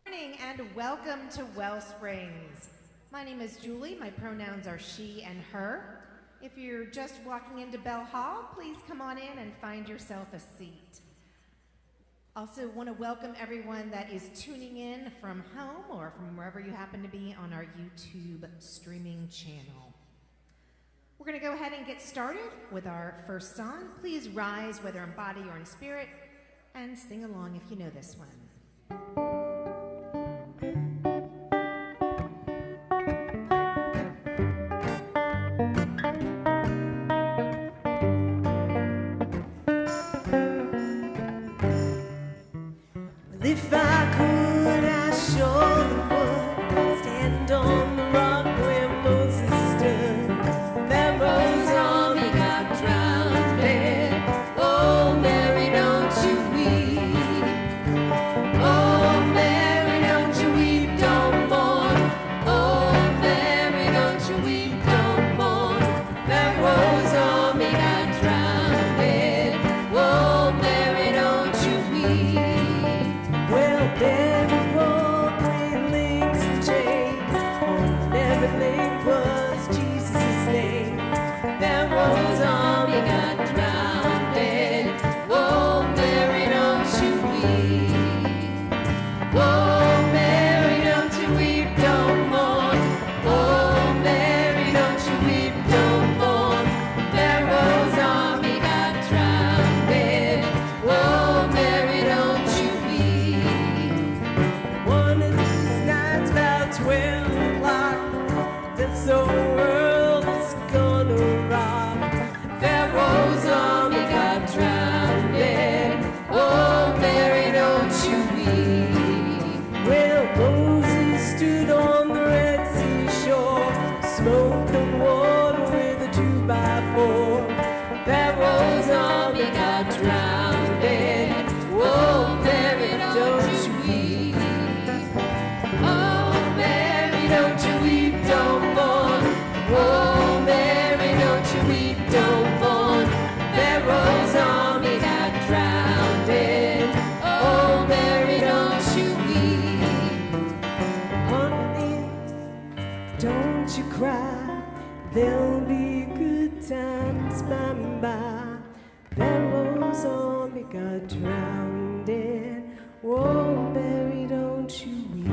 Morning and welcome to WellSprings. My name is Julie. My pronouns are she and her. If you're just walking into Bell Hall, please come on in and find yourself a seat. Also want to welcome everyone that is tuning in from home or from wherever you happen to be on our YouTube streaming channel. We're going to go ahead and get started with our first song. Please rise, whether in body or in spirit, and sing along if you know this one. If I could, I surely would stand on the rock where Moses stood. That rose army got drowned there. Oh, Mary, don't you weep. Oh, Mary, don't you weep, don't mourn. Oh, Mary, don't you weep, don't mourn. That rose army got drowned there. Oh, Mary, don't you weep. Well, David walked with links and chains, on everything was Jesus' name. That rose army got drowned dead. Oh, Mary, don't you weep. Oh, Mary, don't you weep, don't mourn. Oh, Mary, don't you weep, don't mourn. That rose army got drowned dead. Oh, Mary, don't you weep. One of these nights about 12 o'clock, this old world is gonna rock. That rose army got drowned dead. Oh, Mary, don't you weep. Well, Moses stood on the Red Sea shore, smoking water with a 2x4. That rose army got drowned dead. Oh, Mary, don't you weep. Oh, Mary, don't you weep, don't mourn. Oh, Mary, don't you weep, don't mourn. That rose army got drowned dead. Oh, Mary, don't you weep. Honey, don't you cry. There'll be good times by and by. That rose army got drowned dead. Oh, Mary, don't you weep.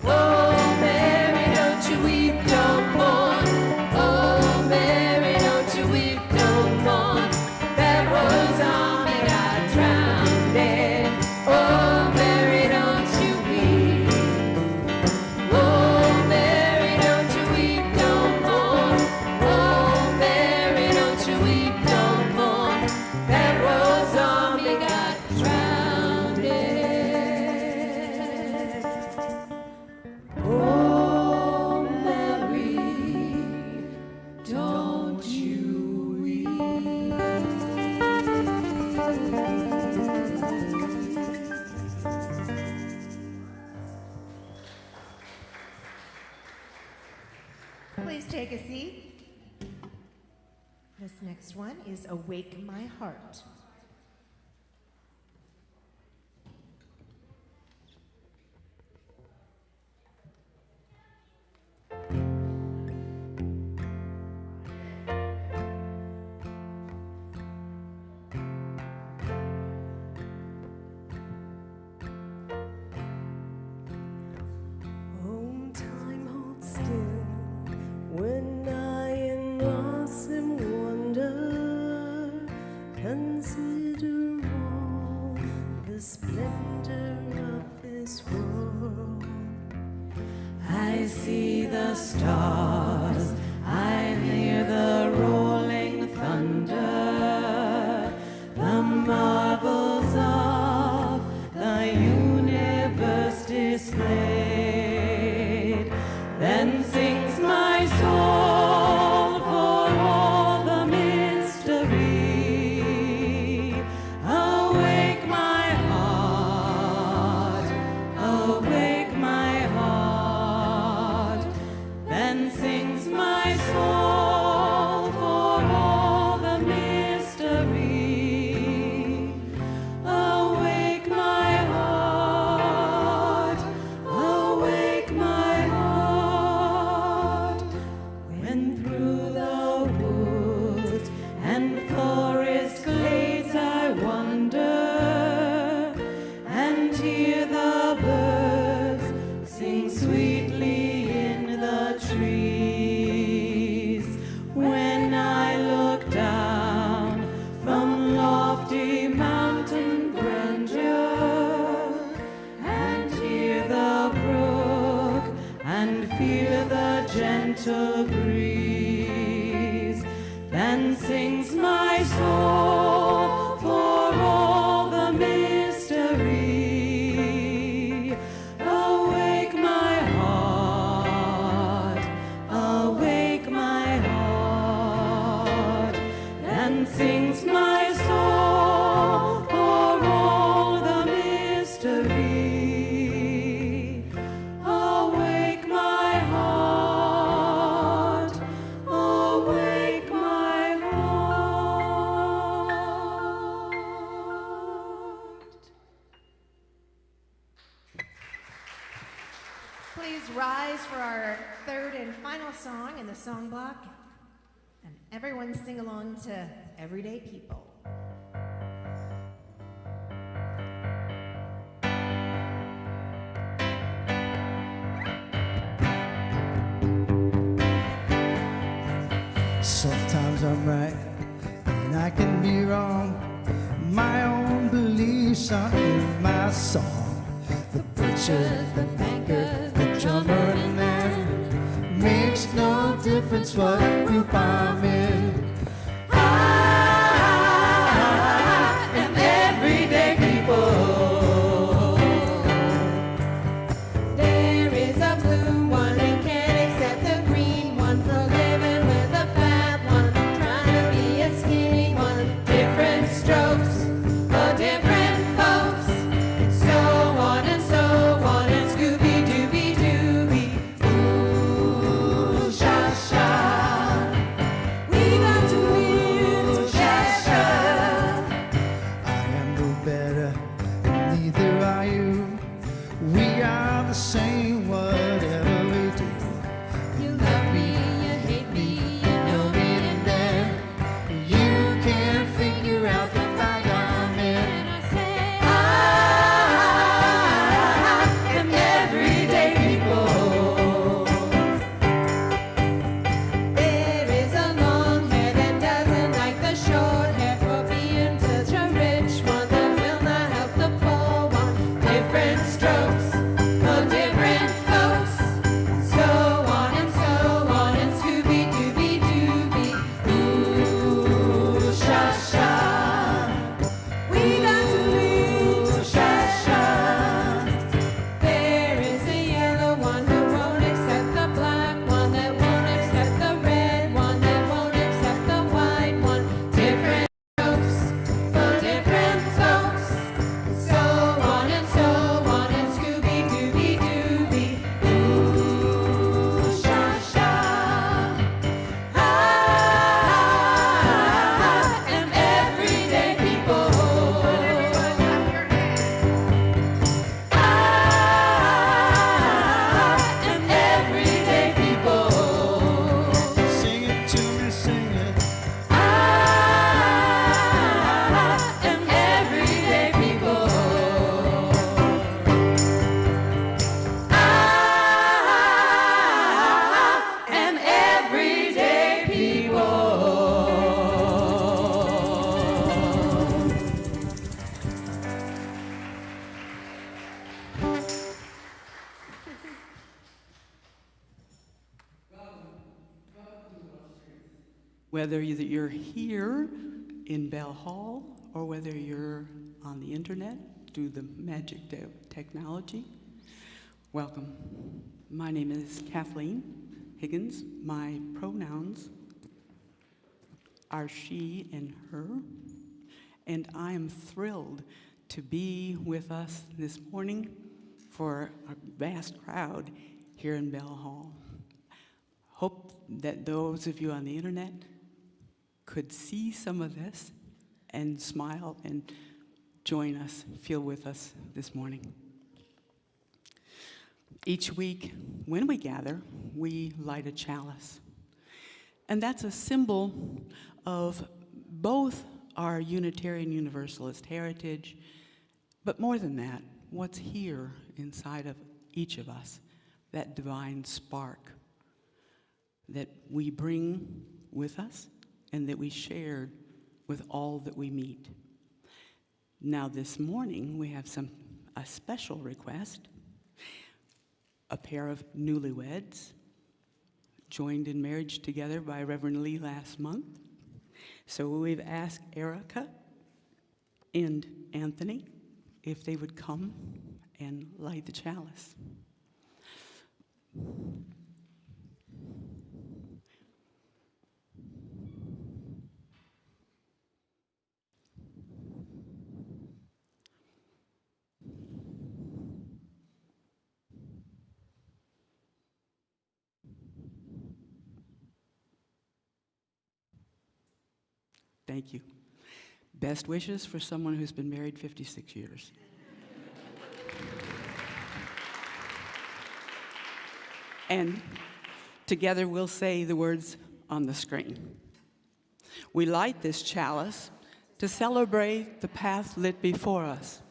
Oh, Mary, don't you weep, don't mourn. Oh, Mary, don't you weep, don't mourn. That rose army got drowned dead. Oh, Mary, don't you weep. Oh, Mary, don't you weep, don't mourn. Oh, Mary, don't you weep, don't mourn. That rose army got drowned dead. Oh, Mary, don't you weep. Please take a seat. This next one is Awake My Heart. Oh, time holds still when I in awesome wonder consider all the splendor of this world. I see the stars, I hear the rolling thunder, the marvels of the universe displayed. Then sings my soul for all the mystery. Awake my heart, awake my heart. Then sings my soul for all the mystery. Awake my heart. gentle breeze. Then sings my soul for all the mystery. Awake my heart, awake my heart. Then sings my soul for all the mystery. Awake my heart, awake my heart. Please rise for our third and final song in the song block. And everyone sing along to Everyday People. Sometimes I'm right and I can be wrong. My own beliefs are in my song. The butcher, the banker, the drummer, and man. Makes no difference what group I'm in. I am everyday people. There is a blue one and can't accept the green one. For living with a fat one, trying to be a skinny one. Different strokes for different folks, and so on and so on. And Scooby Dooby Dooby, ooh sha sha. We got to live together. I am no better, neither are you. We are the same, whatever we do. You love me, you hate me, you know me, and then You can't figure out the bag I'm in. I say I am everyday people. There is a long hair that doesn't like the short hair for being such a rich one that will not help the poor one. Different strokes for different folks, so on and so on. And Scooby Dooby Dooby, ooh sha sha. We got to live sha sha. There is a yellow one who won't accept the black one, that won't accept the red one, that won't accept the white one. Different strokes for different folks, so on and so on. And Scooby Dooby Dooby, ooh sha sha. I am everyday people. Everyone clap your hands. I am everyday people. Sing it to me, sing it. I am everyday people. I am everyday people. Whether you're here in Bell Hall or whether you're on the internet through the magic technology, welcome. My name is Kathleen Higgins. My pronouns are she and her, and I am thrilled to be with us this morning for a vast crowd here in Bell Hall. Hope that those of you on the internet could see some of this and smile and join us, feel with us this morning. Each week, when we gather, we light a chalice. And that's a symbol of both our Unitarian Universalist heritage, but more than that, what's here inside of each of us, that divine spark that we bring with us and that we shared with all that we meet. Now this morning, we have a special request. A pair of newlyweds joined in marriage together by Reverend Lee last month. So we've asked Erica and Anthony if they would come and light the chalice. Thank you. Best wishes for someone who's been married 56 years. And together we'll say the words on the screen. We light this chalice to celebrate the path lit before us,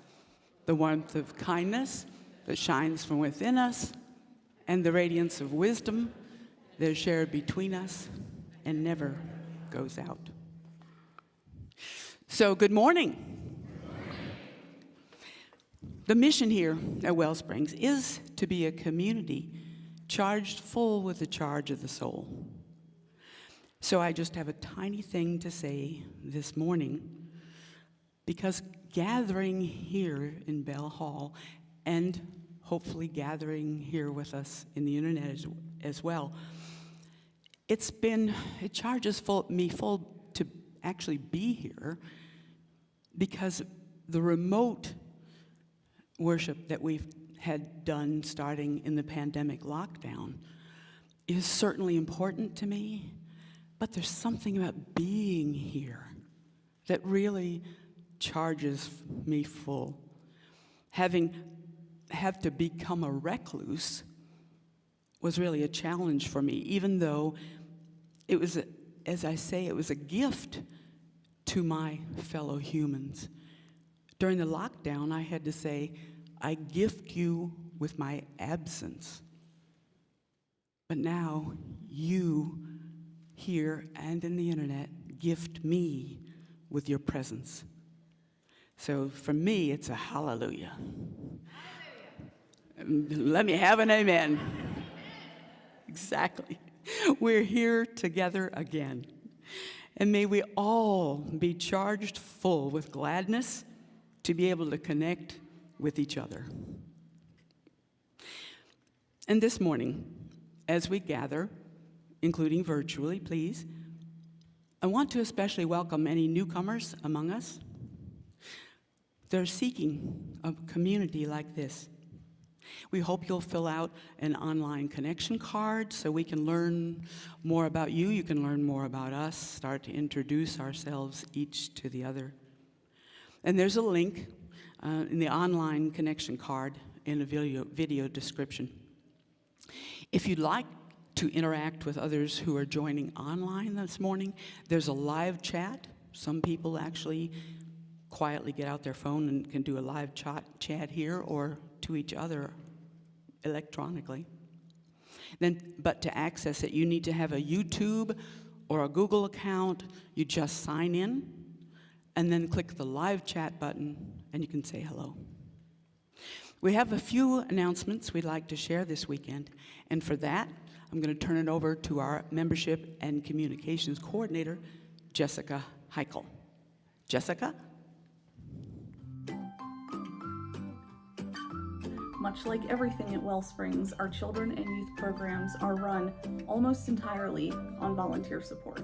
the warmth of kindness that shines from within us, and the radiance of wisdom that is shared between us and never goes out. So, good morning. The mission here at WellSprings is to be a community charged full with the charge of the soul. So I just have a tiny thing to say this morning, because gathering here in Bell Hall and hopefully gathering here with us in the internet as well, it charges me full to actually be here, because the remote worship that we've had done starting in the pandemic lockdown is certainly important to me, but there's something about being here that really charges me full. Having to become a recluse was really a challenge for me, even though it was, as I say, it was a gift to my fellow humans. During the lockdown, I had to say, I gift you with my absence. But now, you here and in the internet gift me with your presence. So for me, it's a hallelujah. Let me have an amen. Exactly. We're here together again. And may we all be charged full with gladness to be able to connect with each other. And this morning, as we gather, including virtually, please, I want to especially welcome any newcomers among us. They're seeking a community like this. We hope you'll fill out an online connection card so we can learn more about you. You can learn more about us, start to introduce ourselves each to the other. And there's a link in the online connection card in the video description. If you'd like to interact with others who are joining online this morning, there's a live chat. Some people actually quietly get out their phone and can do a live chat here or to each other electronically. But to access it, you need to have a YouTube or a Google account. You just sign in and then click the live chat button and you can say hello. We have a few announcements we'd like to share this weekend, and for that, I'm going to turn it over to our Membership and Communications Coordinator, Jessica Heichel. Jessica? Much like everything at WellSprings, our children and youth programs are run almost entirely on volunteer support.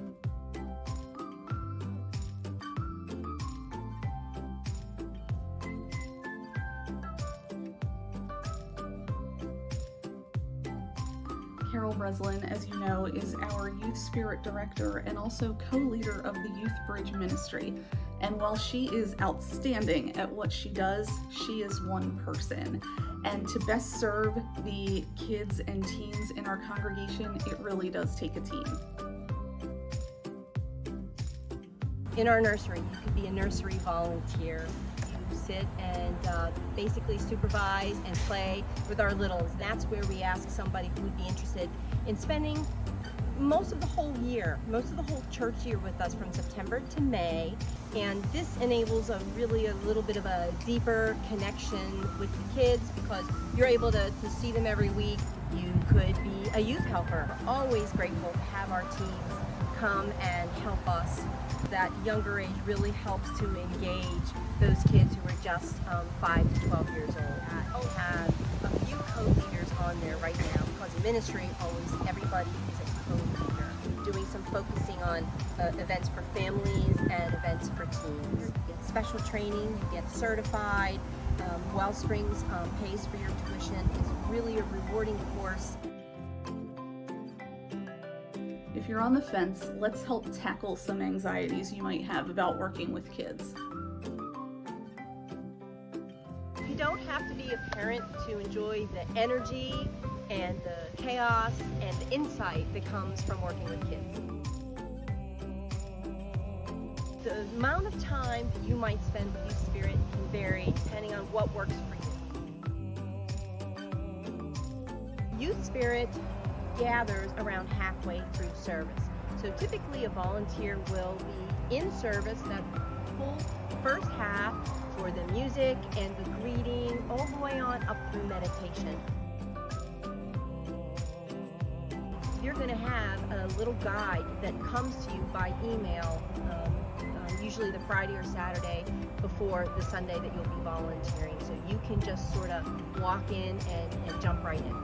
Carol Breslin, as you know, is our Youth Spirit Director and also co-leader of the Youth Bridge Ministry. And while she is outstanding at what she does, she is one person. And to best serve the kids and teens in our congregation, it really does take a team. In our nursery, you could be a nursery volunteer. You sit and basically supervise and play with our littles. That's where we ask somebody who would be interested in spending most of the whole year, most of the whole church year with us from September to May. And this enables a little bit of a deeper connection with the kids because you're able to see them every week, You could be a youth helper. We're always grateful to have our teams come and help us. That younger age really helps to engage those kids who are just 5 to 12 years old. I'll have a few co-leaders on there right now because in ministry, always everybody is a co-leader, doing some focusing on events for families and events for teens. You get special training, you get certified. WellSprings pays for your tuition. It's really a rewarding course. If you're on the fence, let's help tackle some anxieties you might have about working with kids. You don't have to be a parent to enjoy the energy and the chaos and the insight that comes from working with kids. The amount of time that you might spend with Youth Spirit can vary depending on what works for you. Youth Spirit gathers around halfway through service. So typically a volunteer will be in service that full first half for the music and the greeting all the way on up through meditation. You're going to have a little guide that comes to you by email, usually the Friday or Saturday before the Sunday that you'll be volunteering. So you can just sort of walk in and jump right in.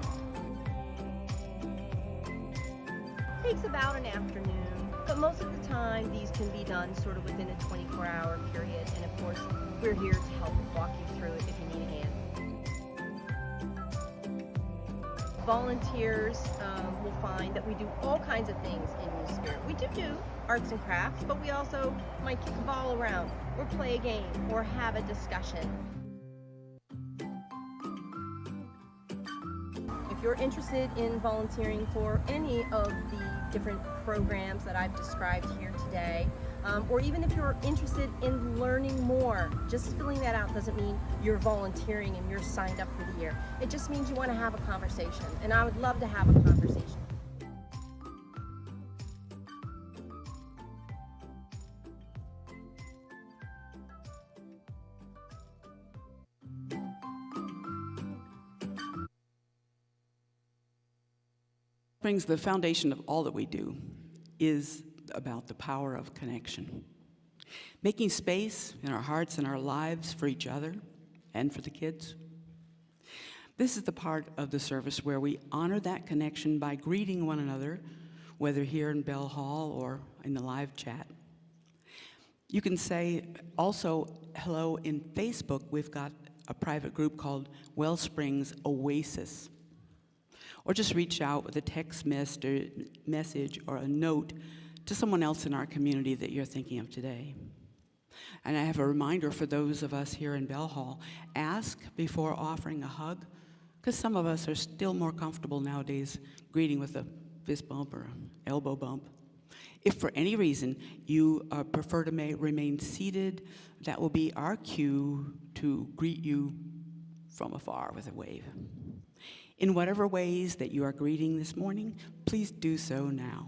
Takes about an afternoon, but most of the time these can be done sort of within a 24-hour period, and of course we're here to help walk you through it if you need a hand. Volunteers will find that we do all kinds of things in Youth Spirit. We do arts and crafts, but we also might kick a ball around or play a game or have a discussion. If you're interested in volunteering for any of the different programs that I've described here today, or even if you're interested in learning more, just filling that out doesn't mean you're volunteering and you're signed up for the year. It just means you want to have a conversation, and I would love to have a conversation. Brings the foundation of all that we do is about the power of connection. Making space in our hearts and our lives for each other and for the kids. This is the part of the service where we honor that connection by greeting one another, whether here in Bell Hall or in the live chat. You can say also hello in Facebook. We've got a private group called WellSprings Oasis. Or just reach out with a text message or a note to someone else in our community that you're thinking of today. And I have a reminder for those of us here in Bell Hall, ask before offering a hug, because some of us are still more comfortable nowadays greeting with a fist bump or an elbow bump. If for any reason you prefer to remain seated, that will be our cue to greet you from afar with a wave. In whatever ways that you are greeting this morning, please do so now.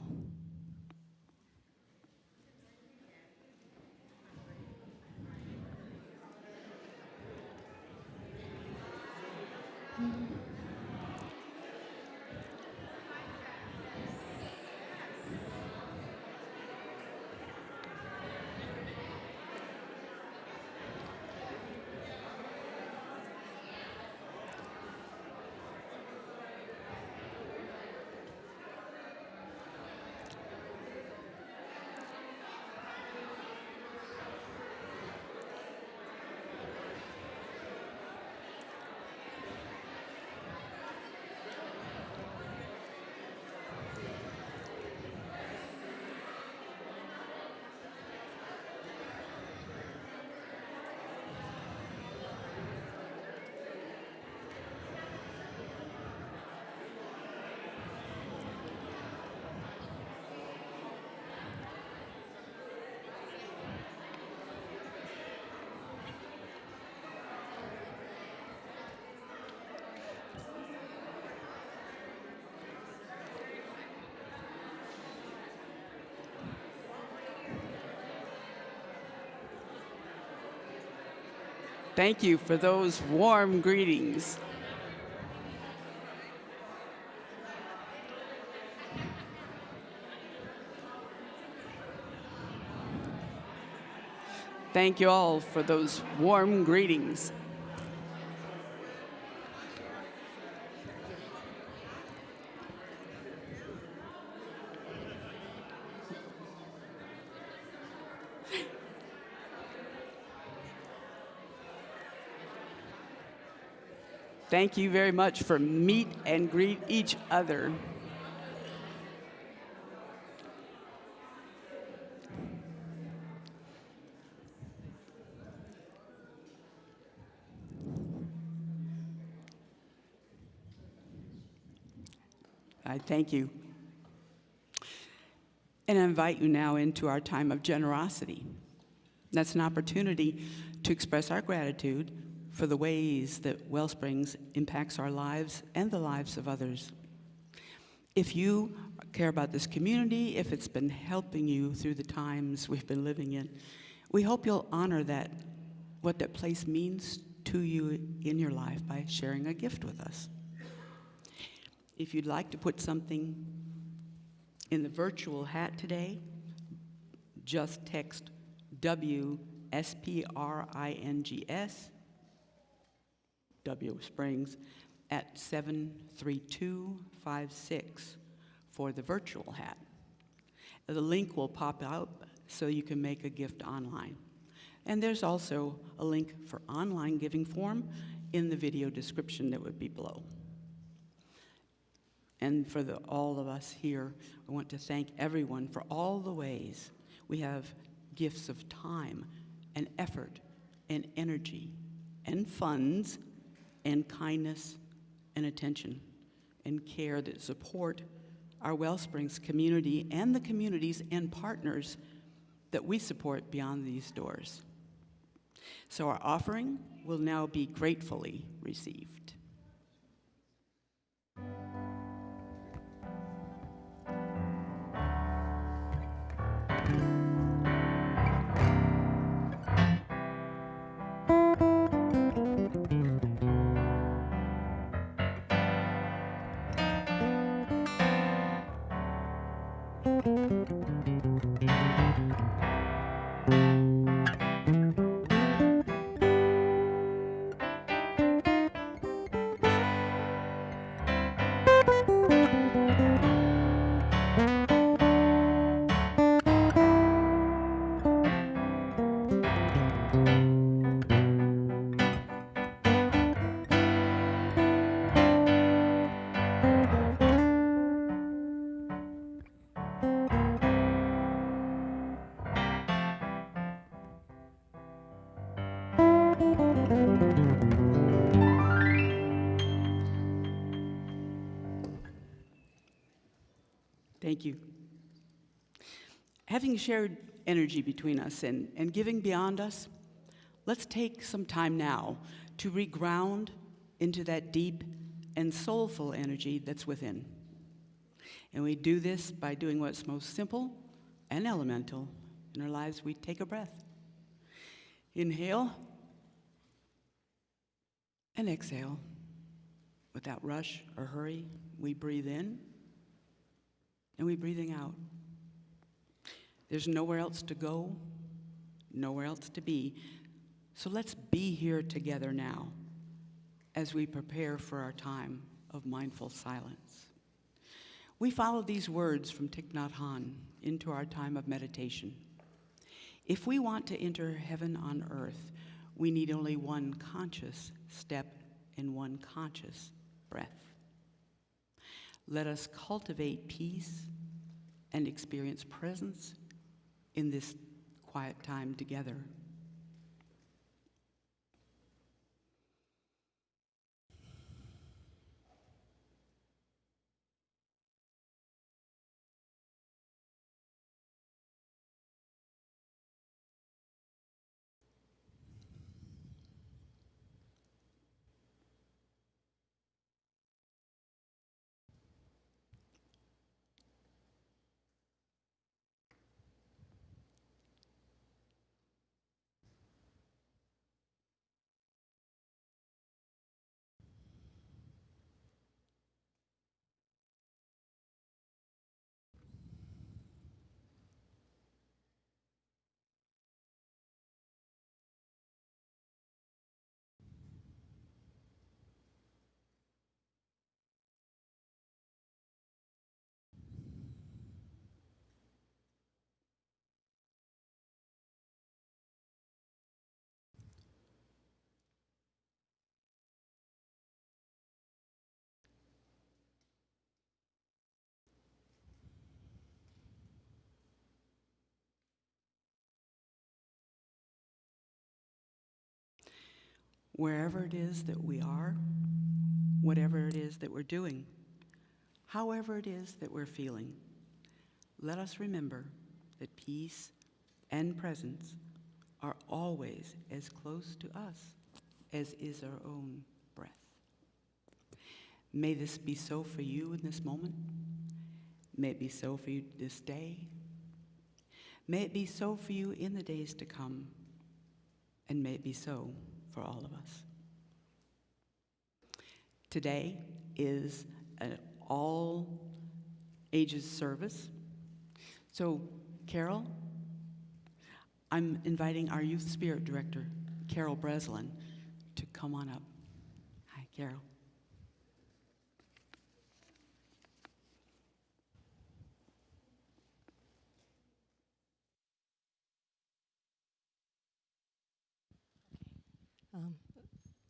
Thank you for those warm greetings. Thank you all for those warm greetings. Thank you very much for meet and greet each other. I thank you. And I invite you now into our time of generosity. That's an opportunity to express our gratitude for the ways that WellSprings impacts our lives and the lives of others. If you care about this community, if it's been helping you through the times we've been living in, we hope you'll honor that, what that place means to you in your life by sharing a gift with us. If you'd like to put something in the virtual hat today, just text WSPRINGS, WellSprings, at 73256 for the virtual hat. The link will pop out so you can make a gift online. And there's also a link for online giving form in the video description that would be below. And for all of us here, I want to thank everyone for all the ways we have gifts of time and effort and energy and funds and kindness and attention and care that support our WellSprings community and the communities and partners that we support beyond these doors. So our offering will now be gratefully received. Thank you. Having shared energy between us and giving beyond us, let's take some time now to reground into that deep and soulful energy that's within. And we do this by doing what's most simple and elemental in our lives. We take a breath. Inhale and exhale. Without rush or hurry, we breathe in and we breathing out. There's nowhere else to go, nowhere else to be. So let's be here together now as we prepare for our time of mindful silence. We follow these words from Thich Nhat Hanh into our time of meditation. If we want to enter heaven on earth, we need only one conscious step and one conscious breath. Let us cultivate peace and experience presence in this quiet time together. Wherever it is that we are, whatever it is that we're doing, however it is that we're feeling, let us remember that peace and presence are always as close to us as is our own breath. May this be so for you in this moment. May it be so for you this day. May it be so for you in the days to come. And may it be so for all of us. Today is an all ages service. So, Carol, I'm inviting our Youth Spirit Director, Carol Breslin, to come on up. Hi, Carol.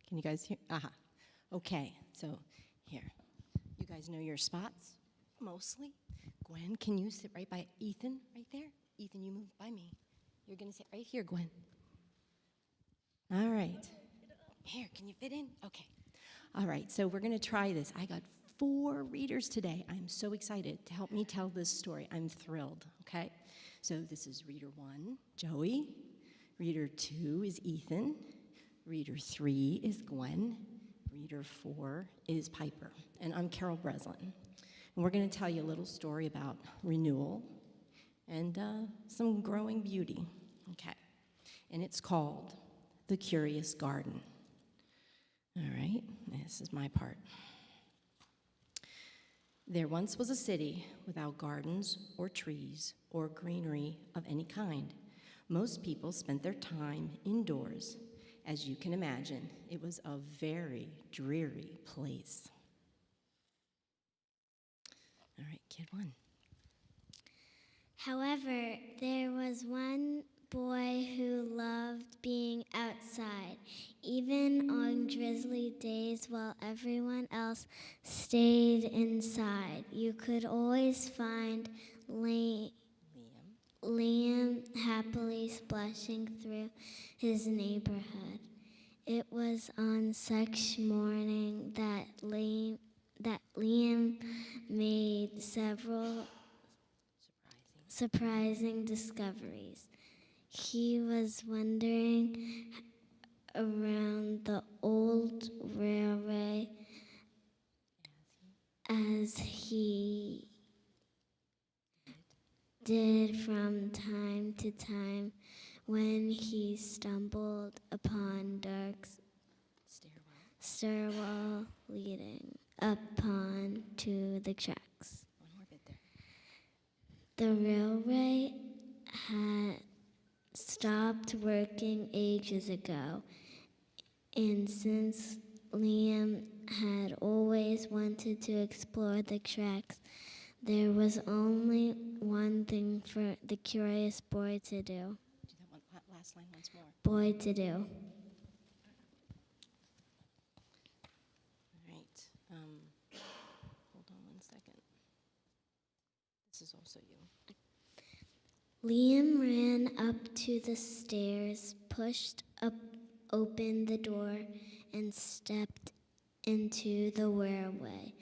Can you guys hear? Okay, so here. You guys know your spots, mostly. Gwen, can you sit right by Ethan, right there? Ethan, you move by me. You're going to sit right here, Gwen. All right. Here, can you fit in? Okay. All right, so we're going to try this. I got 4 readers today. I'm so excited to help me tell this story. I'm thrilled, okay? So this is reader 1, Joey. Reader 2 is Ethan. Reader 3 is Gwen. Reader 4 is Piper. And I'm Carol Breslin. And we're going to tell you a little story about renewal and some growing beauty. Okay. And it's called The Curious Garden. All right, this is my part. There once was a city without gardens or trees or greenery of any kind. Most people spent their time indoors. As you can imagine, it was a very dreary place. All right, kid 1. However, there was one boy who loved being outside, even on drizzly days while everyone else stayed inside. You could always find Liam happily splashing through his neighborhood. It was on such morning that Liam made several surprising discoveries. He was wandering around the old railway as he did from time to time when he stumbled upon dark stairwell leading up onto the tracks. One more bit there. The railway had stopped working ages ago, and since Liam had always wanted to explore the tracks, there was only one thing for the curious boy to do. Do that last line once more. Boy to do. All right. Hold on one second. This is also you. Liam ran up to the stairs, pushed open the door, and stepped into the railway.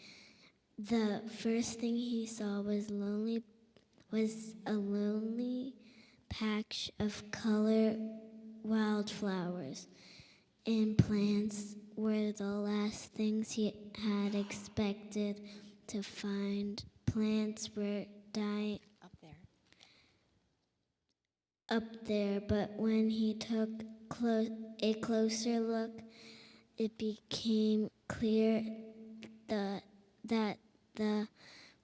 The first thing he saw was a lonely patch of color wildflowers, and plants were the last things he had expected to find. Plants were dying up there, but when he took a closer look, it became clear that the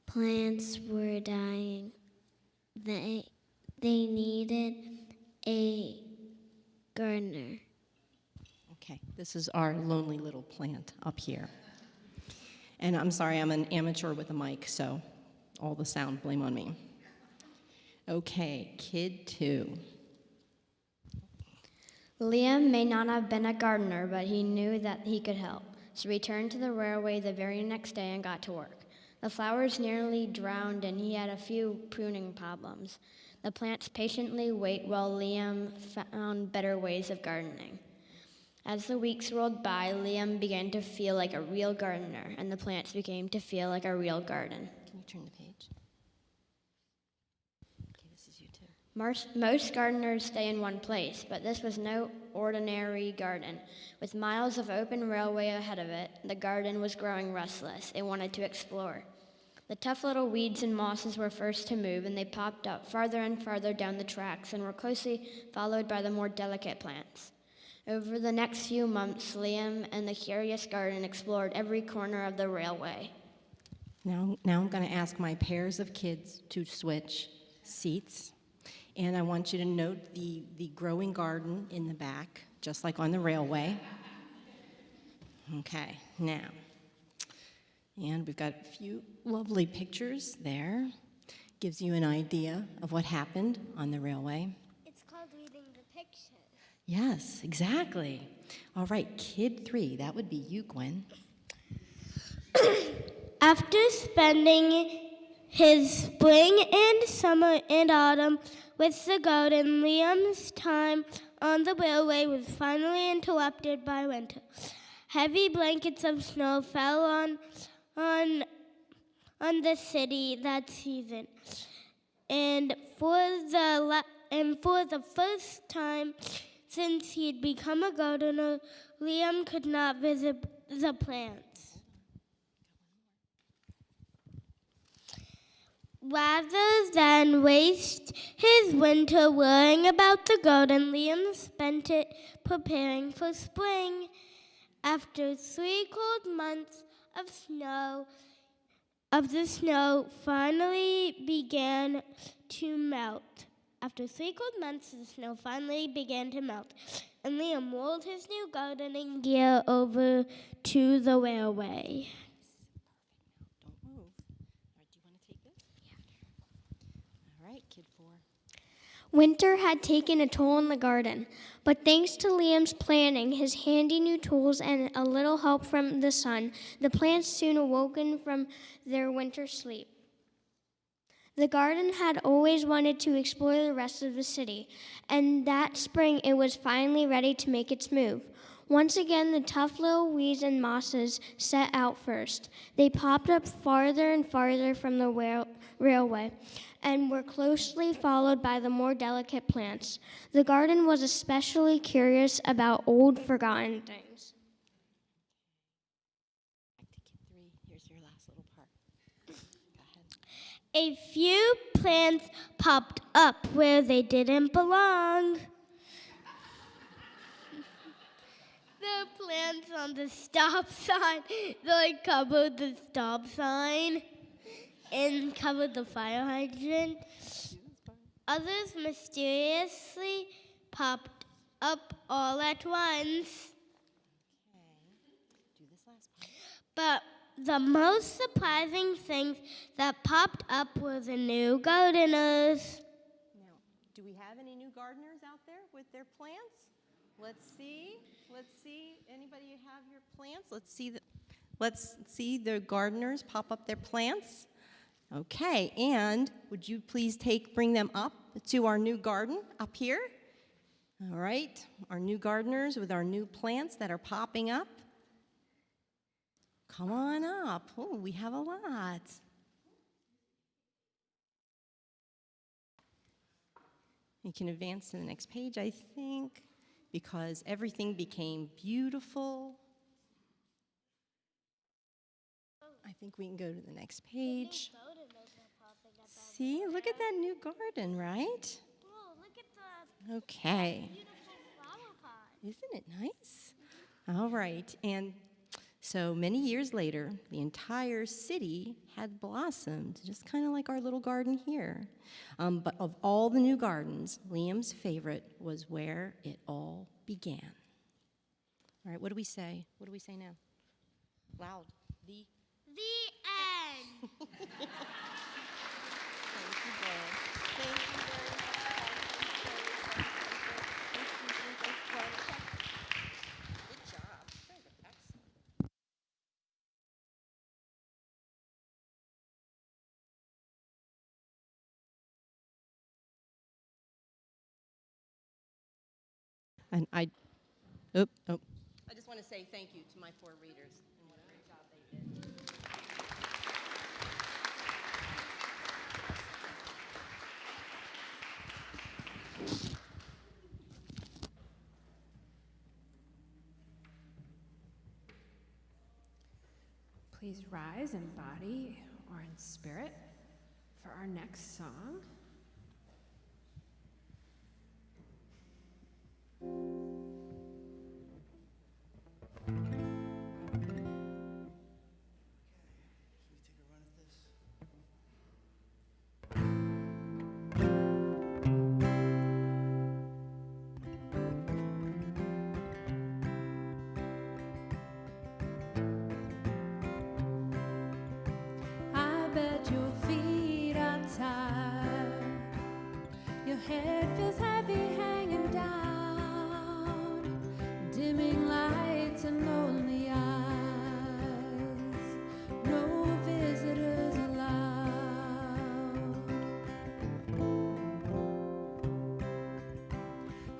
plants were dying. They needed a gardener. Okay, this is our lonely little plant up here. And I'm sorry, I'm an amateur with a mic, so all the sound, blame on me. Okay, kid 2. Liam may not have been a gardener, but he knew that he could help. So he returned to the railway the very next day and got to work. The flowers nearly drowned, and he had a few pruning problems. The plants patiently wait while Liam found better ways of gardening. As the weeks rolled by, Liam began to feel like a real gardener, and the plants began to feel like a real garden. Can you turn the page? Okay, this is you too. Most gardeners stay in one place, but this was no ordinary garden. With miles of open railway ahead of it, the garden was growing restless. It wanted to explore. The tough little weeds and mosses were first to move, and they popped up farther and farther down the tracks and were closely followed by the more delicate plants. Over the next few months, Liam and the curious garden explored every corner of the railway. Now I'm going to ask my pairs of kids to switch seats. And I want you to note the growing garden in the back, just like on the railway. Okay, now. And we've got a few lovely pictures there. Gives you an idea of what happened on the railway. It's called reading the picture. Yes, exactly. All right, kid 3, that would be you, Gwen. After spending his spring and summer and autumn with the garden, Liam's time on the railway was finally interrupted by winter. Heavy blankets of snow fell on the city that season, and for the first time since he had become a gardener, Liam could not visit the plants. Rather than waste his winter worrying about the garden, Liam spent it preparing for spring. After 3 cold months the snow finally began to melt. After 3 cold months, the snow finally began to melt, and Liam rolled his new gardening gear over to the railway. Don't move. All right, do you want to take this? Yeah. All right, kid 4. Winter had taken a toll on the garden, but thanks to Liam's planning, his handy new tools, and a little help from the sun, the plants soon awoken from their winter sleep. The garden had always wanted to explore the rest of the city, and that spring it was finally ready to make its move. Once again, the tough little weeds and mosses set out first. They popped up farther and farther from the railway and were closely followed by the more delicate plants. The garden was especially curious about old, forgotten things. Back to kid 3. Here's your last little part. Go ahead. A few plants popped up where they didn't belong. The plants on the stop sign, they covered the stop sign and covered the fire hydrant. Others mysteriously popped up all at once. Do this last part. But the most surprising things that popped up were the new gardeners. Now, do we have any new gardeners out there with their plants? Let's see. Anybody have your plants? Let's see the gardeners pop up their plants. Okay, and would you please bring them up to our new garden up here? All right, our new gardeners with our new plants that are popping up. Come on up. Oh, we have a lot. You can advance to the next page, I think, because everything became beautiful. I think we can go to the next page. See, look at that new garden, right? Oh, look at the Okay. beautiful flower pot. Isn't it nice? All right, and so many years later, the entire city had blossomed, just kind of like our little garden here. But of all the new gardens, Liam's favorite was where it all began. All right, what do we say? What do we say now? Loud. The end. Thank you, Dad. Thank you very much. Good job. You guys are excellent. And I just want to say thank you to my 4 readers and what a great job they did. Please rise in body or in spirit for our next song. I bet your feet are tired. Your head feels heavy hanging down. Dimming lights and lonely eyes. No visitors allowed.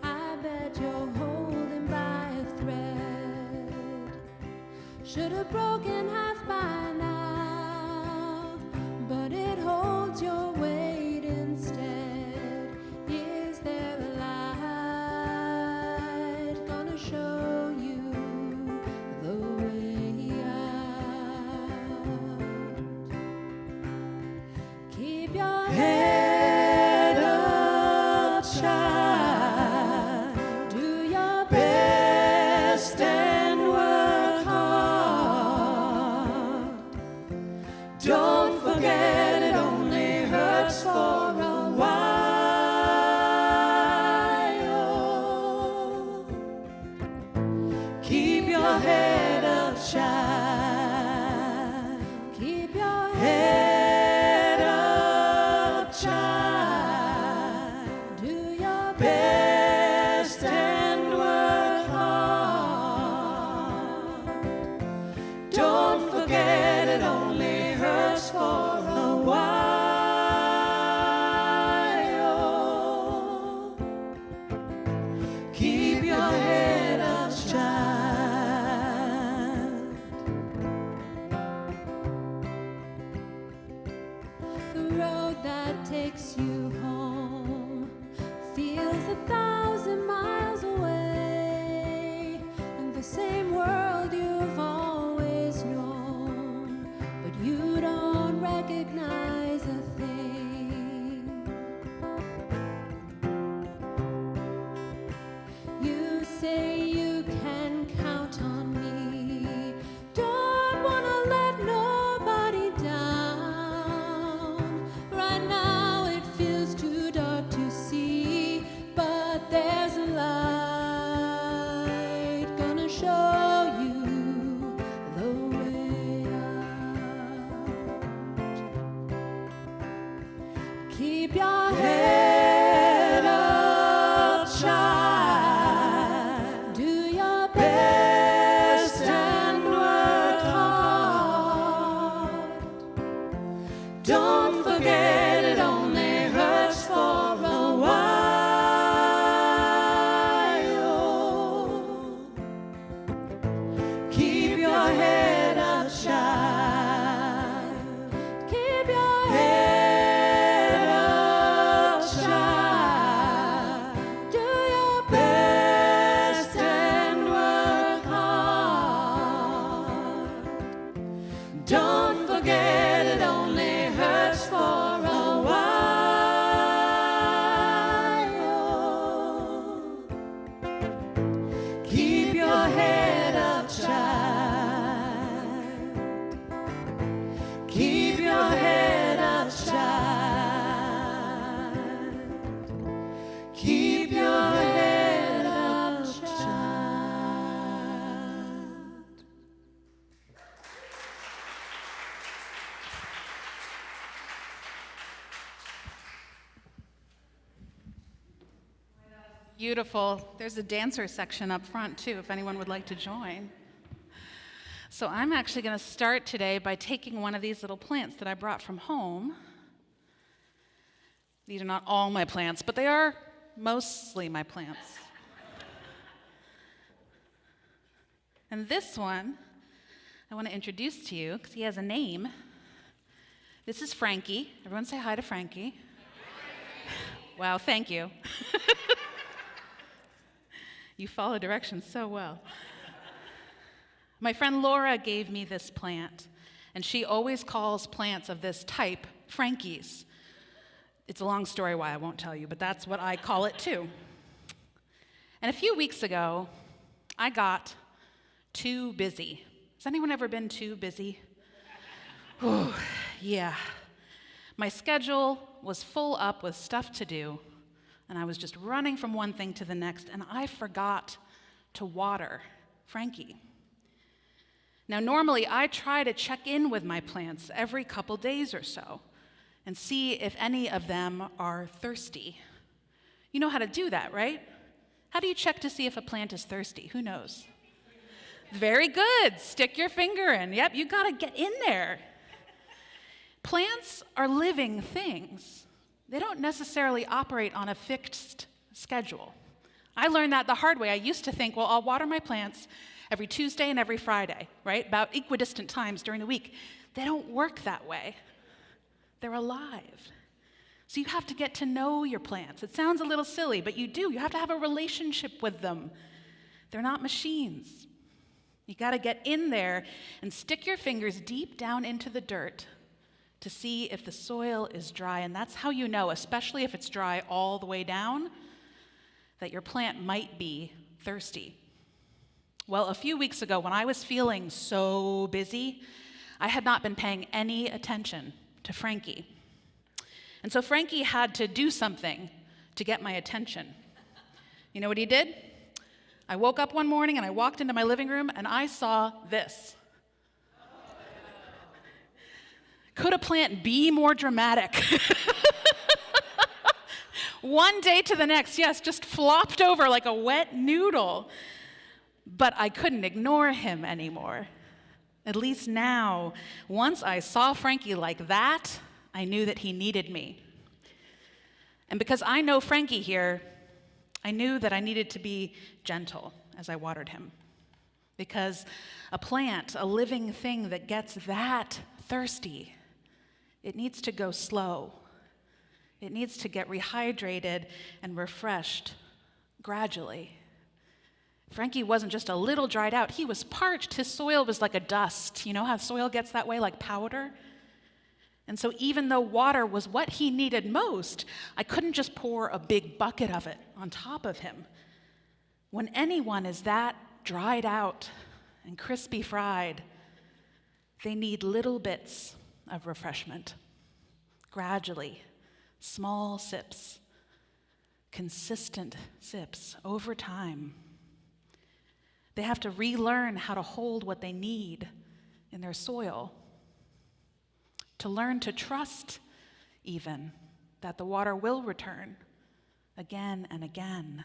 I bet you're holding by a thread. Should have broken half by now, but it holds your weight instead. Is there a light gonna show you the way out? Keep your head up, child. Do your best and work hard. Don't forget it only hurts for a while. Keep your head up, child. Keep your head up, child. Do your best and work hard. Don't forget it only hurts for a while. Keep your head up, child. The road that takes you home feels 1,000 miles away, and the same world you've always known, but you don't recognize a thing. You say you can count on me. Don't wanna let nobody down. Right now it feels too dark to see, but there's a light gonna show you the way out. Keep your head up, child. Do your best and work hard. Don't forget it only hurts for a while. Keep your head up, child. Keep your head up, child. Do your best and work hard. Don't forget it only hurts for a while. Keep your head up, child. Keep your head up, child. Keep your head up, child. Beautiful. There's a dancer section up front, too, if anyone would like to join. So I'm actually going to start today by taking one of these little plants that I brought from home. These are not all my plants, but they are mostly my plants. And this one, I want to introduce to you because he has a name. This is Frankie. Everyone say hi to Frankie. Wow, thank you. You follow directions so well. My friend Laura gave me this plant, and she always calls plants of this type Frankies. It's a long story why I won't tell you, but that's what I call it too. And a few weeks ago, I got too busy. Has anyone ever been too busy? Whew, yeah. My schedule was full up with stuff to do, and I was just running from one thing to the next, and I forgot to water Frankie. Now, normally I try to check in with my plants every couple days or so and see if any of them are thirsty. You know how to do that, right? How do you check to see if a plant is thirsty? Who knows? Very good. Stick your finger in. Yep, you got to get in there. Plants are living things. They don't necessarily operate on a fixed schedule. I learned that the hard way. I used to think, well, I'll water my plants every Tuesday and every Friday, right? About equidistant times during the week. They don't work that way. They're alive. So you have to get to know your plants. It sounds a little silly, but you do. You have to have a relationship with them. They're not machines. You got to get in there and stick your fingers deep down into the dirt to see if the soil is dry. And that's how you know, especially if it's dry all the way down, that your plant might be thirsty. Well, a few weeks ago, when I was feeling so busy, I had not been paying any attention to Frankie. And so Frankie had to do something to get my attention. You know what he did? I woke up one morning and I walked into my living room and I saw this. Could a plant be more dramatic? One day to the next, yes, just flopped over like a wet noodle. But I couldn't ignore him anymore. At least now, once I saw Frankie like that, I knew that he needed me. And because I know Frankie here, I knew that I needed to be gentle as I watered him. Because a plant, a living thing that gets that thirsty, it needs to go slow. It needs to get rehydrated and refreshed gradually. Frankie wasn't just a little dried out, he was parched. His soil was like a dust. You know how soil gets that way, like powder? And so even though water was what he needed most, I couldn't just pour a big bucket of it on top of him. When anyone is that dried out and crispy fried, they need little bits of refreshment. Gradually, small sips, consistent sips over time. They have to relearn how to hold what they need in their soil, to learn to trust even that the water will return again and again,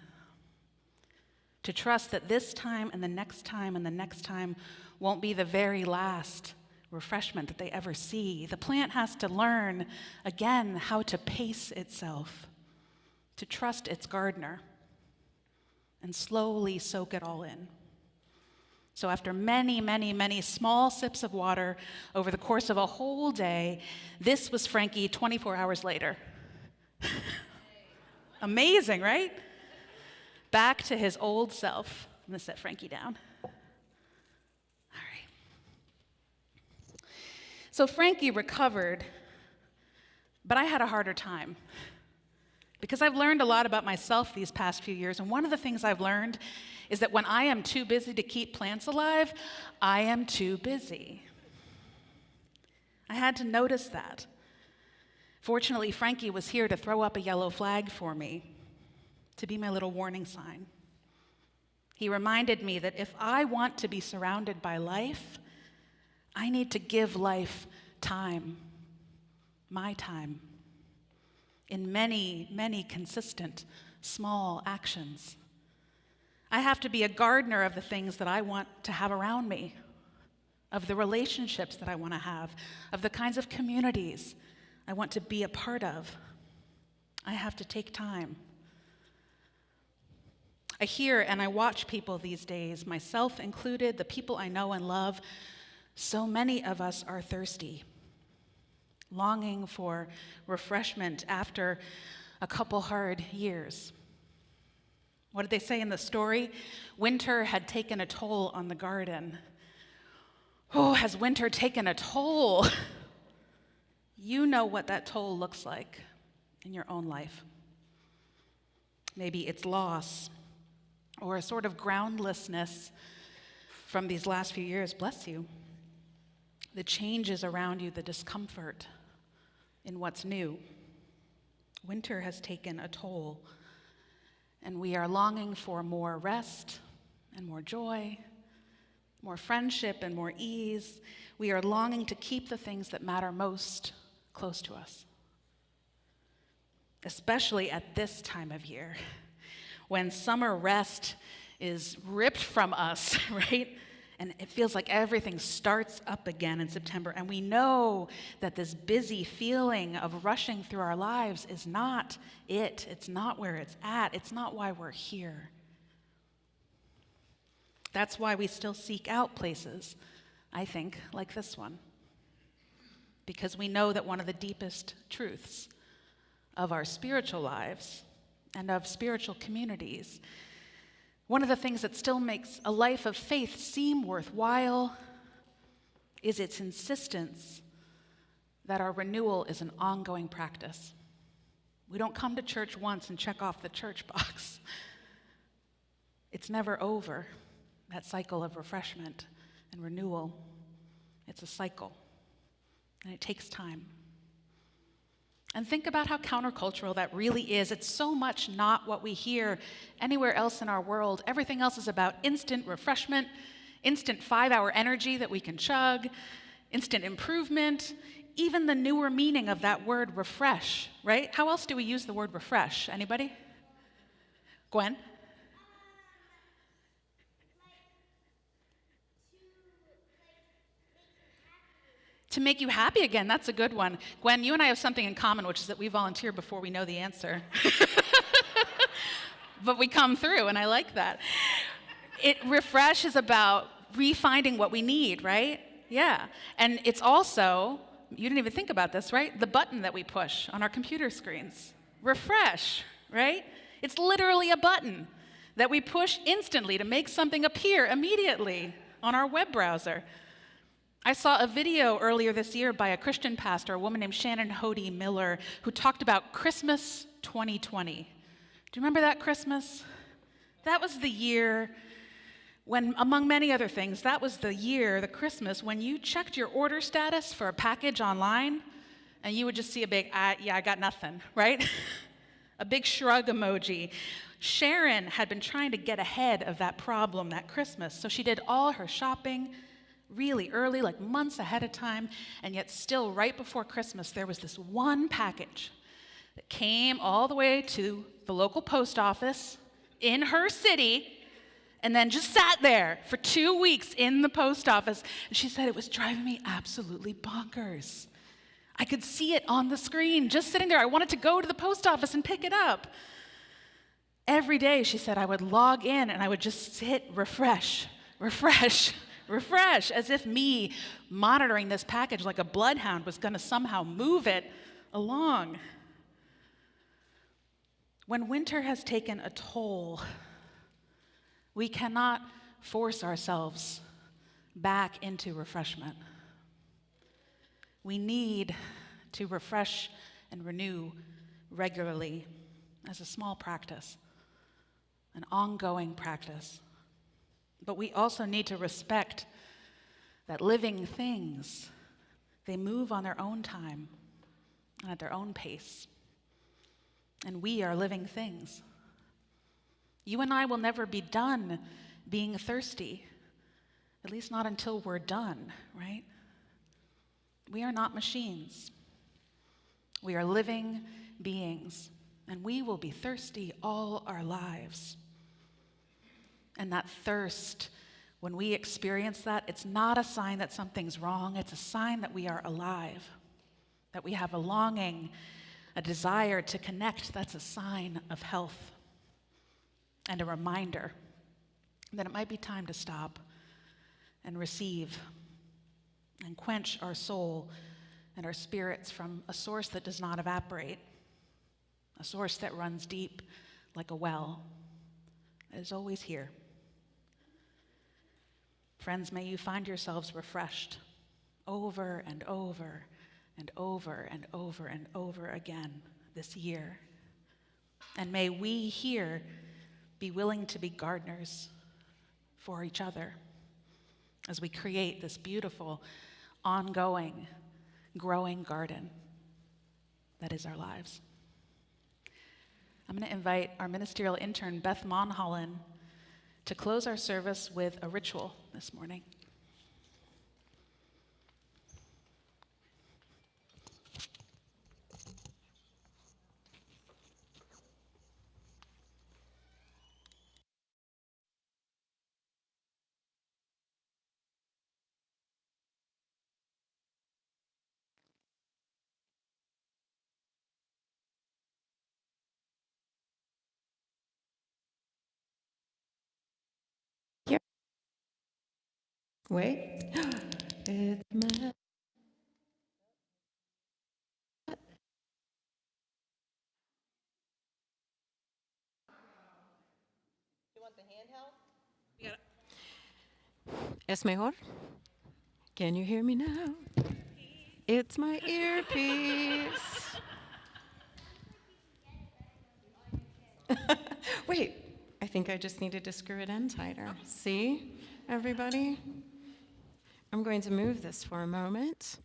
to trust that this time and the next time and the next time won't be the very last refreshment that they ever see. The plant has to learn again how to pace itself, to trust its gardener, and slowly soak it all in. So after many, many, many small sips of water over the course of a whole day, this was Frankie 24 hours later. Amazing, right? Back to his old self. I'm going to set Frankie down. All right. So Frankie recovered, but I had a harder time. Because I've learned a lot about myself these past few years, and one of the things I've learned is that when I am too busy to keep plants alive, I am too busy. I had to notice that. Fortunately, Frankie was here to throw up a yellow flag for me, to be my little warning sign. He reminded me that if I want to be surrounded by life, I need to give life time, my time, in many, many consistent, small actions. I have to be a gardener of the things that I want to have around me, of the relationships that I want to have, of the kinds of communities I want to be a part of. I have to take time. I hear and I watch people these days, myself included, the people I know and love. So many of us are thirsty, longing for refreshment after a couple hard years. What did they say in the story? Winter had taken a toll on the garden. Oh, has winter taken a toll? You know what that toll looks like in your own life. Maybe it's loss or a sort of groundlessness from these last few years. Bless you. The changes around you, the discomfort in what's new. Winter has taken a toll, and we are longing for more rest and more joy, more friendship and more ease. We are longing to keep the things that matter most close to us, especially at this time of year, when summer rest is ripped from us, right? And it feels like everything starts up again in September. And we know that this busy feeling of rushing through our lives is not it. It's not where it's at. It's not why we're here. That's why we still seek out places, I think, like this one. Because we know that one of the deepest truths of our spiritual lives and of spiritual communities, one of the things that still makes a life of faith seem worthwhile is its insistence that our renewal is an ongoing practice. We don't come to church once and check off the church box. It's never over, that cycle of refreshment and renewal. It's a cycle, and it takes time. And think about how countercultural that really is. It's so much not what we hear anywhere else in our world. Everything else is about instant refreshment, instant 5-hour energy that we can chug, instant improvement, even the newer meaning of that word refresh, right? How else do we use the word refresh? Anybody? Gwen? To make you happy again, that's a good one. Gwen, you and I have something in common, which is that we volunteer before we know the answer. But we come through, and I like that. Refresh is about refinding what we need, right? Yeah. And it's also, you didn't even think about this, right? The button that we push on our computer screens. Refresh, right? It's literally a button that we push instantly to make something appear immediately on our web browser. I saw a video earlier this year by a Christian pastor, a woman named Shannon Hodie Miller, who talked about Christmas 2020. Do you remember that Christmas? That was the year when, among many other things, that was the year, the Christmas, when you checked your order status for a package online, and you would just see a big, yeah, I got nothing, right? A big shrug emoji. Sharon had been trying to get ahead of that problem that Christmas, so she did all her shopping really early, like months ahead of time, and yet still right before Christmas, there was this one package that came all the way to the local post office in her city, and then just sat there for 2 weeks in the post office. And she said, it was driving me absolutely bonkers. I could see it on the screen, just sitting there. I wanted to go to the post office and pick it up. Every day, she said, I would log in and I would just hit refresh, as if me monitoring this package like a bloodhound was going to somehow move it along. When winter has taken a toll, we cannot force ourselves back into refreshment. We need to refresh and renew regularly as a small practice, an ongoing practice. But we also need to respect that living things, they move on their own time and at their own pace. And we are living things. You and I will never be done being thirsty, at least not until we're done, right? We are not machines. We are living beings, and we will be thirsty all our lives. And that thirst, when we experience that, it's not a sign that something's wrong. It's a sign that we are alive, that we have a longing, a desire to connect. That's a sign of health. and a reminder that it might be time to stop and receive and quench our soul and our spirits from a source that does not evaporate, a source that runs deep like a well, that is always here. Friends, may you find yourselves refreshed over and over and over and over and over again this year. And may we here be willing to be gardeners for each other as we create this beautiful, ongoing, growing garden that is our lives. I'm going to invite our ministerial intern, Beth Monholland, to close our service with a ritual this morning. Wait. It's my... Es mejor? Can you hear me now? It's my earpiece. Wait, I think I just needed to screw it in tighter. See, everybody? I'm going to move this for a moment.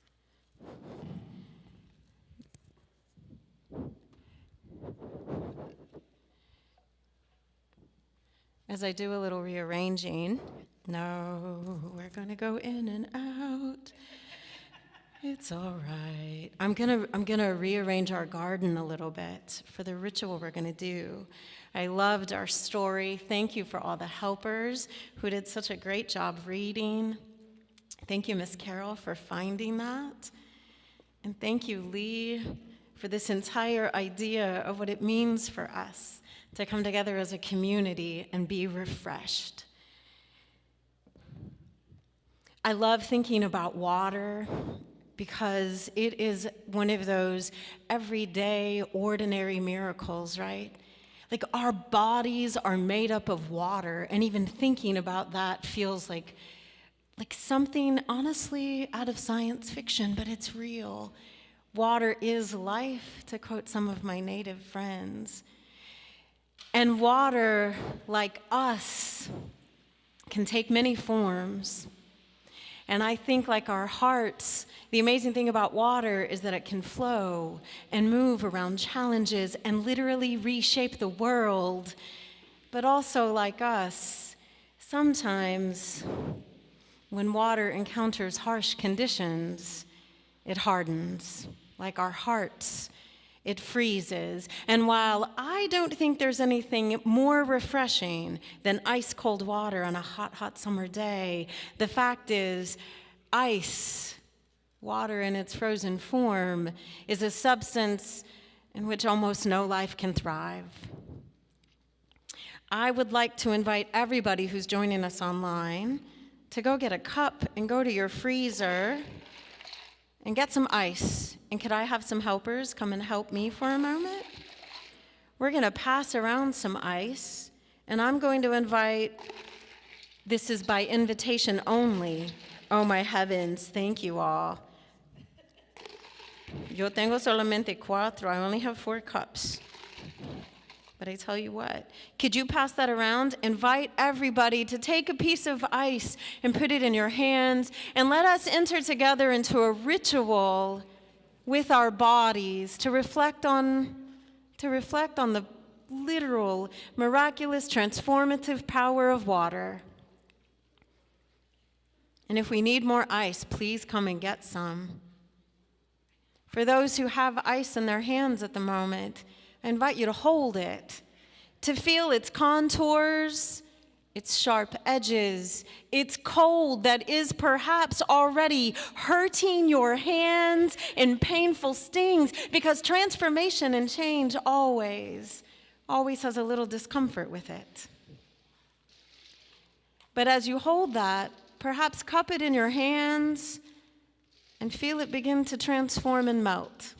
As I do a little rearranging, no, we're gonna go in and out. It's all right. I'm gonna rearrange our garden a little bit for the ritual we're gonna do. I loved our story. Thank you for all the helpers who did such a great job reading. Thank you, Miss Carol, for finding that. And thank you, Lee, for this entire idea of what it means for us to come together as a community and be refreshed. I love thinking about water because it is one of those everyday, ordinary miracles, right? Like our bodies are made up of water, and even thinking about that feels like something honestly out of science fiction, but it's real. Water is life, to quote some of my native friends. And water, like us, can take many forms. And I think, like our hearts, the amazing thing about water is that it can flow and move around challenges and literally reshape the world. But also, like us, sometimes when water encounters harsh conditions, it hardens, like our hearts. It freezes. And while I don't think there's anything more refreshing than ice-cold water on a hot, hot summer day, the fact is, ice, water in its frozen form, is a substance in which almost no life can thrive. I would like to invite everybody who's joining us online to go get a cup and go to your freezer and get some ice. And could I have some helpers come and help me for a moment? We're going to pass around some ice, and I'm going to invite, this is by invitation only. Oh, my heavens, thank you all. Yo tengo solamente 4, I only have 4 cups. But I tell you what, could you pass that around? Invite everybody to take a piece of ice and put it in your hands, and let us enter together into a ritual with our bodies to reflect on the literal, miraculous, transformative power of water. And if we need more ice, please come and get some. For those who have ice in their hands at the moment, I invite you to hold it, to feel its contours, its sharp edges, its cold that is perhaps already hurting your hands in painful stings, because transformation and change always always has a little discomfort with it. But as you hold that, perhaps cup it in your hands and feel it begin to transform and melt.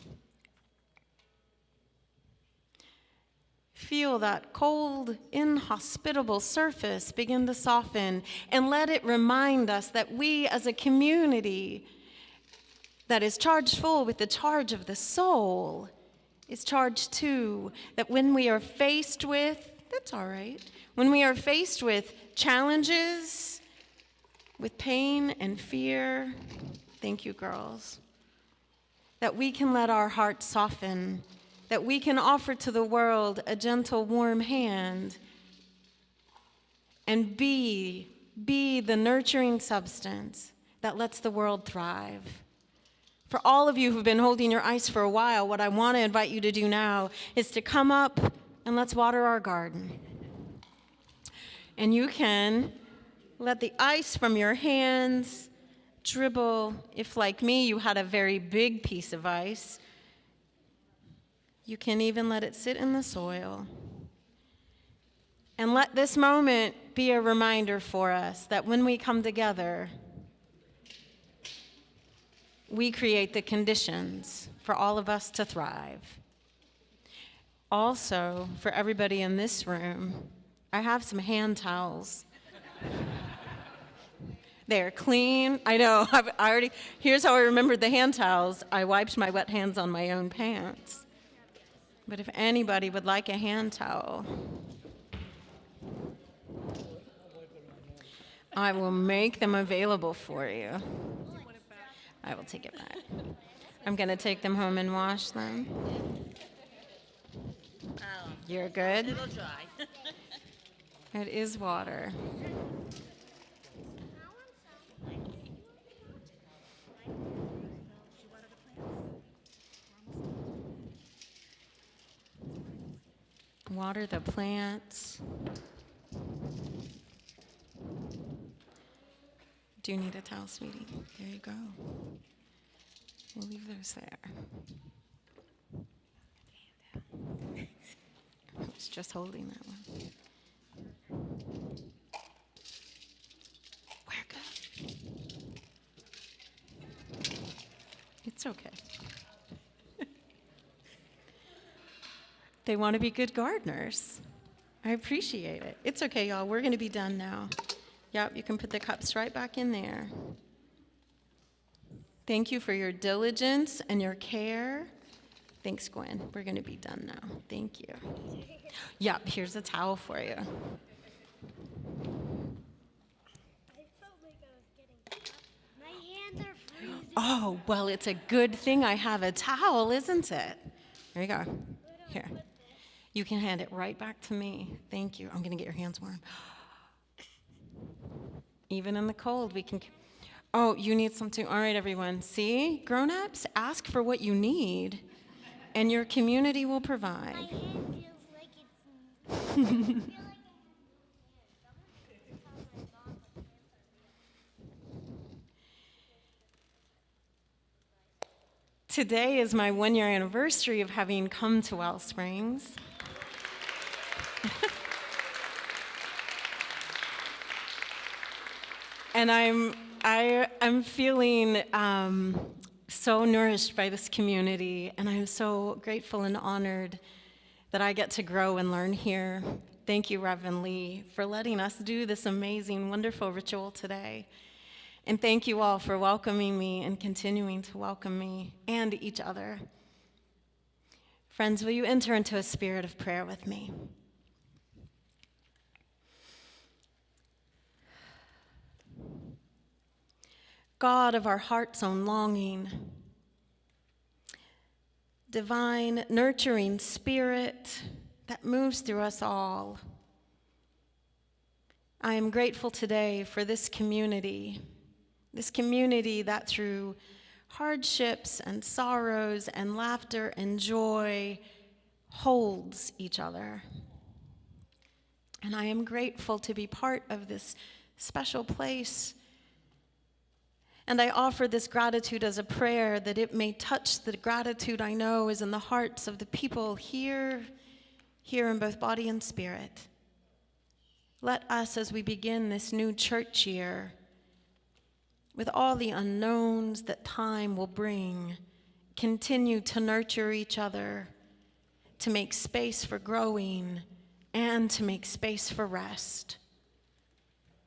Feel that cold, inhospitable surface begin to soften, and let it remind us that we as a community that is charged full with the charge of the soul is charged too, that when we are faced with, that's all right, when we are faced with challenges, with pain and fear, thank you, girls, that we can let our hearts soften, that we can offer to the world a gentle, warm hand, and be the nurturing substance that lets the world thrive. For all of you who've been holding your ice for a while, what I want to invite you to do now is to come up and let's water our garden. And you can let the ice from your hands dribble. If, like me, you had a very big piece of ice, you can even let it sit in the soil. And let this moment be a reminder for us that when we come together, we create the conditions for all of us to thrive. Also, for everybody in this room, I have some hand towels. They're clean. I know, here's how I remembered the hand towels. I wiped my wet hands on my own pants. But if anybody would like a hand towel, I will make them available for you. I will take it back. I'm going to take them home and wash them. You're good? A little dry. It is water. Water the plants. Do you need a towel, sweetie? There you go. We'll leave those there. I was just holding that one. We're good. It's okay. They want to be good gardeners. I appreciate it. It's okay, y'all. We're going to be done now. Yep, you can put the cups right back in there. Thank you for your diligence and your care. Thanks, Gwen. We're going to be done now. Thank you. Yep, here's a towel for you. I felt like I was getting my hands are freezing. Oh, well, it's a good thing I have a towel, isn't it? Here you go. Here. You can hand it right back to me. Thank you. I'm going to get your hands warm. Even in the cold, we can... Oh, you need something? All right, everyone. See? Grown-ups, ask for what you need, and your community will provide. My hand feels like it's... Today is my 1-year anniversary of having come to WellSprings. And I'm feeling so nourished by this community, and I'm so grateful and honored that I get to grow and learn here. Thank you, Reverend Lee, for letting us do this amazing, wonderful ritual today. And thank you all for welcoming me and continuing to welcome me and each other. Friends, will you enter into a spirit of prayer with me? God of our heart's own longing, divine, nurturing spirit that moves through us all, I am grateful today for this community that through hardships and sorrows and laughter and joy holds each other. And I am grateful to be part of this special place. And I offer this gratitude as a prayer that it may touch the gratitude I know is in the hearts of the people here here in both body and spirit. Let us, as we begin this new church year, with all the unknowns that time will bring, continue to nurture each other, to make space for growing, and to make space for rest.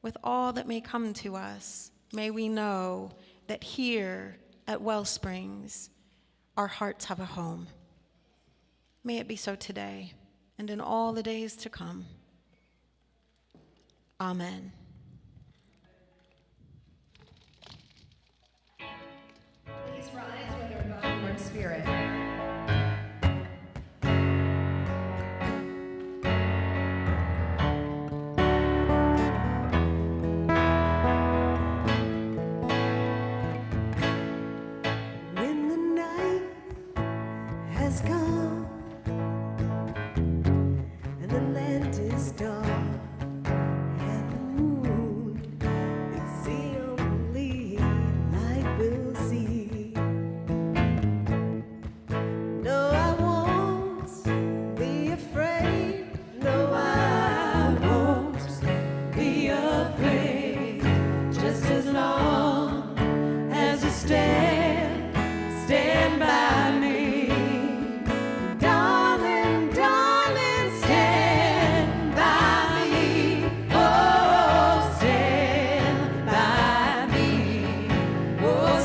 With all that may come to us, may we know that here at WellSprings, our hearts have a home. May it be so today and in all the days to come. Amen. Please rise whether in body or in spirit. When the night has come and the land is dark and the moon is the only light we'll see. No, I won't be afraid. No, I won't be afraid. Just as long as you stand by me. Darling, darling, stand by me. Oh, stand by me. Oh,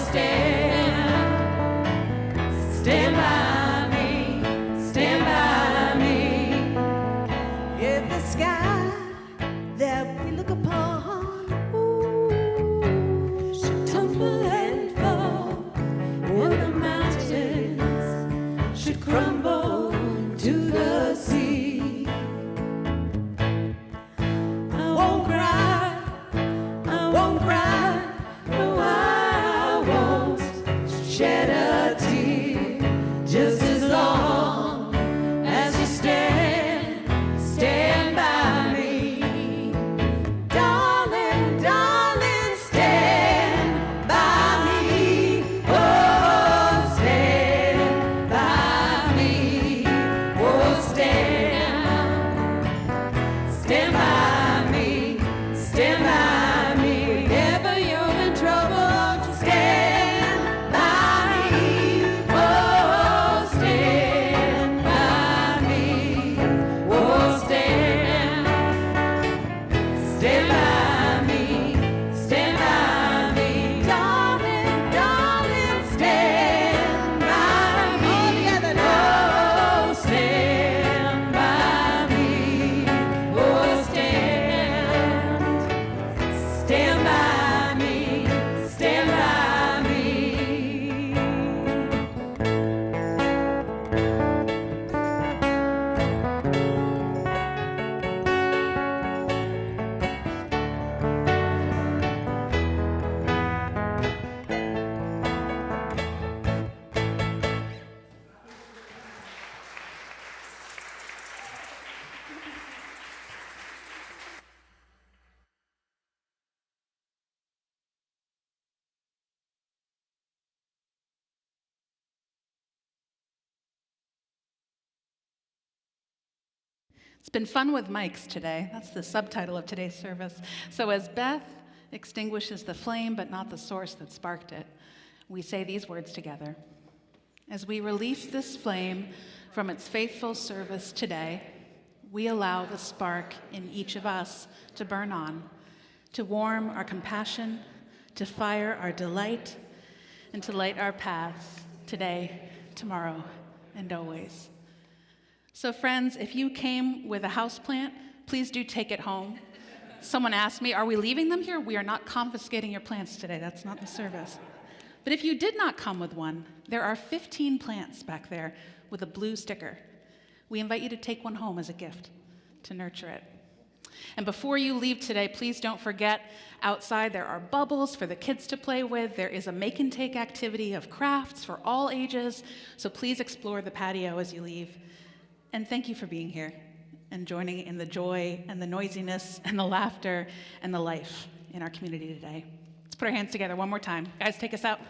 stand by me. Stand by me. If the sky that we look upon should tumble and fall, or the mountains should crumble to the sea, I won't cry, I won't cry, no, I won't shed a tear, just as long as you stand by me. Darling, darling, stand by me. Oh, stand by me. Oh, stand by me. Stand by me. Whenever you're in trouble, just stand by me. Oh, stand by me. Oh, stand by me. Stand by me. Darling, darling, stand by me. All together now. Oh, stand by me. Oh, stand by me. Stand by me. It's been fun with mics today. That's the subtitle of today's service. So as Beth extinguishes the flame, but not the source that sparked it, we say these words together. As we release this flame from its faithful service today, we allow the spark in each of us to burn on, to warm our compassion, to fire our delight, and to light our paths today, tomorrow, and always. So friends, if you came with a houseplant, please do take it home. Someone asked me, are we leaving them here? We are not confiscating your plants today. That's not the service. But if you did not come with one, there are 15 plants back there with a blue sticker. We invite you to take one home as a gift to nurture it. And before you leave today, please don't forget, outside there are bubbles for the kids to play with. There is a make and take activity of crafts for all ages. So please explore the patio as you leave. And thank you for being here and joining in the joy and the noisiness and the laughter and the life in our community today. Let's put our hands together one more time. Guys, take us out.